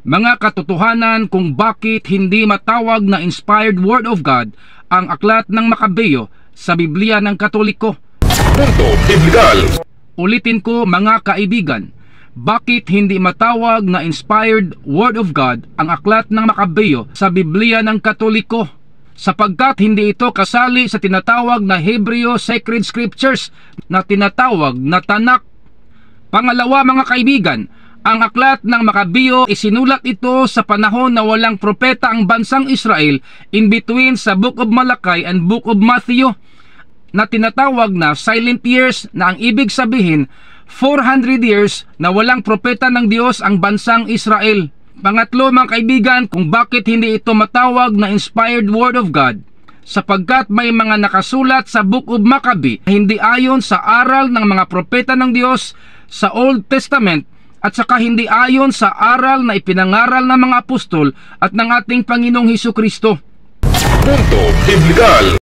mga katotohanan kung bakit hindi matawag na inspired word of God ang aklat ng Makabeyo sa Biblia ng Katoliko. Punto Biblikal. Ulitin ko mga kaibigan, bakit hindi matawag na inspired word of God ang aklat ng Makabeyo sa Biblia ng Katoliko? Sapagkat hindi ito kasali sa tinatawag na Hebrew Sacred Scriptures na tinatawag na Tanakh. Pangalawa mga kaibigan, ang aklat ng Makabeyo isinulat ito sa panahon na walang propeta ang bansang Israel, in between sa Book of Malachi and Book of Matthew, na tinatawag na silent years, na ang ibig sabihin 400 years na walang propeta ng Diyos ang bansang Israel. Pangatlo mga kaibigan, kung bakit hindi ito matawag na inspired word of God, sapagkat may mga nakasulat sa Book of Maccabees hindi ayon sa aral ng mga propeta ng Diyos sa Old Testament, at saka hindi ayon sa aral na ipinangaral ng mga apostol at ng ating Panginoong Hesukristo. Punto Biblikal.